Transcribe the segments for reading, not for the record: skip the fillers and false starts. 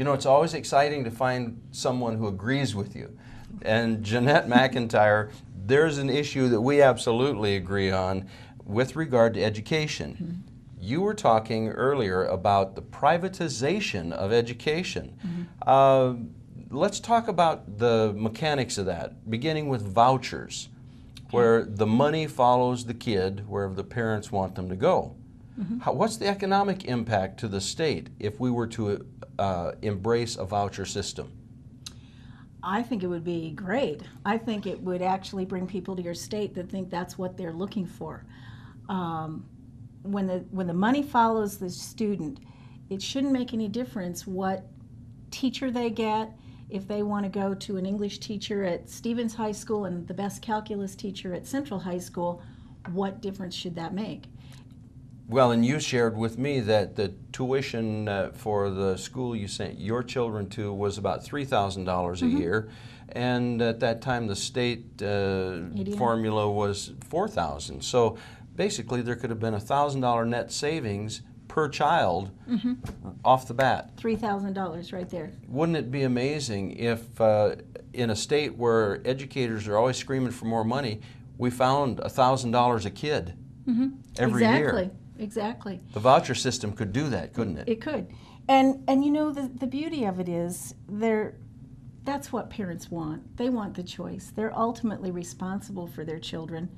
You know, it's always exciting to find someone who agrees with you. And Jeanette McIntyre, there's an issue that we absolutely agree on with regard to education. Mm-hmm. You were talking earlier about the privatization of education. Let's talk about the mechanics of that, beginning with vouchers, where the money follows the kid wherever the parents want them to go. What's the economic impact to the state if we were to embrace a voucher system? I think it would be great. I think it would actually bring people to your state that think that's what they're looking for. When the money follows the student, it shouldn't make any difference what teacher they get. If they want to go to an English teacher at Stevens High School and the best calculus teacher at Central High School, what difference should that make? Well, and you shared with me that the tuition for the school you sent your children to was about $3,000 a year, and at that time the state formula was $4,000. So basically there could have been $1,000 net savings per child off the bat. $3,000 right there. Wouldn't it be amazing if in a state where educators are always screaming for more money, we found $1,000 a kid every year? Exactly. The voucher system could do that, couldn't it? It could. And you know, the beauty of it is that's what parents want. They want the choice. They're ultimately responsible for their children.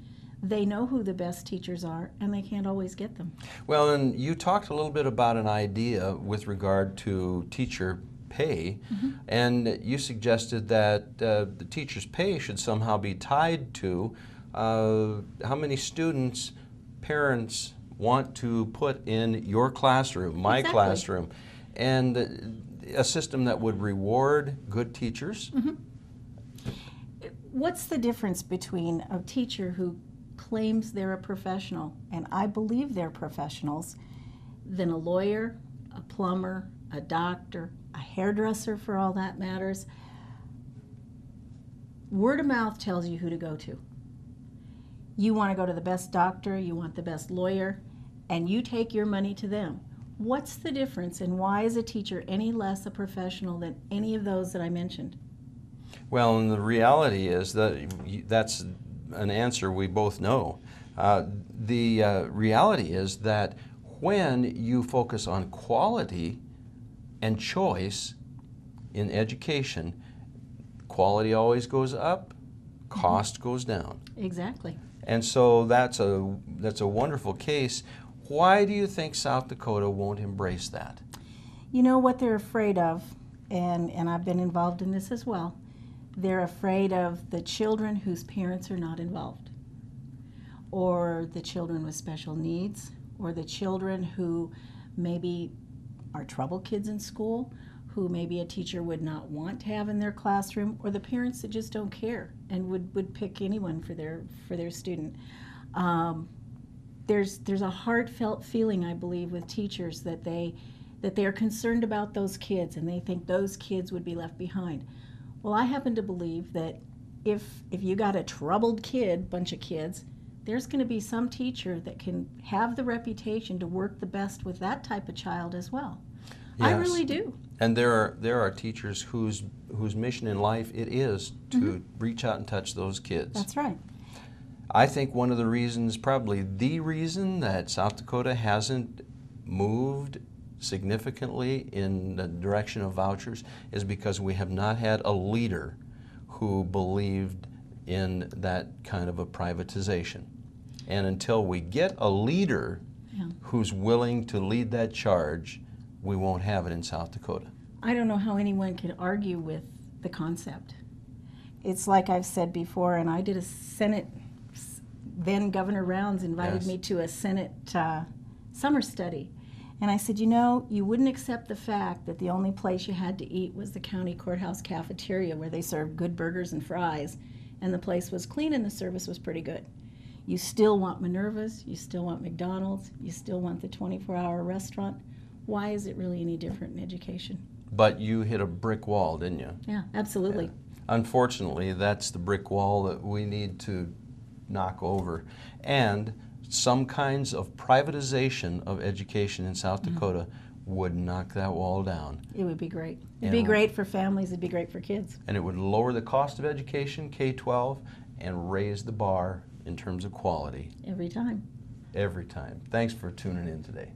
They know who the best teachers are, and they can't always get them. Well, and you talked a little bit about an idea with regard to teacher pay, and you suggested that the teacher's pay should somehow be tied to how many students parents want to put in your classroom, my classroom, and a system that would reward good teachers. What's the difference between a teacher who claims they're a professional, and I believe they're professionals, than a lawyer, a plumber, a doctor, a hairdresser for all that matters? Word of mouth tells you who to go to. You want to go to the best doctor, you want the best lawyer, and you take your money to them. What's the difference, and why is a teacher any less a professional than any of those that I mentioned? Well, and the reality is that that's an answer we both know. The reality is that when you focus on quality and choice in education, quality always goes up, cost goes down. Exactly. And so that's a wonderful case. Why do you think South Dakota won't embrace that? You know what they're afraid of, and I've been involved in this as well. They're afraid of the children whose parents are not involved, or the children with special needs, or the children who maybe are trouble kids in school, who maybe a teacher would not want to have in their classroom, or the parents that just don't care and would pick anyone for their student. There's a heartfelt feeling, I believe, with teachers that they are concerned about those kids, and they think those kids would be left behind. Well, I happen to believe that if you got a troubled bunch of kids, there's going to be some teacher that can have the reputation to work the best with that type of child as well. Yes. I really do. And there are teachers whose mission in life it is to reach out and touch those kids. That's right. I think one of the reasons, probably the reason, that South Dakota hasn't moved significantly in the direction of vouchers is because we have not had a leader who believed in that kind of a privatization. And until we get a leader who's willing to lead that charge, we won't have it in South Dakota. I don't know how anyone can argue with the concept. It's like I've said before, and I did a Senate, then Governor Rounds invited me to a Senate summer study. And I said, you know, you wouldn't accept the fact that the only place you had to eat was the county courthouse cafeteria where they served good burgers and fries, and the place was clean and the service was pretty good. You still want Minerva's, you still want McDonald's, you still want the 24-hour restaurant. Why is it really any different in education? But you hit a brick wall, didn't you? Yeah, absolutely. Unfortunately, that's the brick wall that we need to knock over. And some kinds of privatization of education in South Dakota would knock that wall down. It would be great. It'd be great for families. It'd be great for kids. And it would lower the cost of education, K-12, and raise the bar in terms of quality. Every time. Every time. Thanks for tuning in today.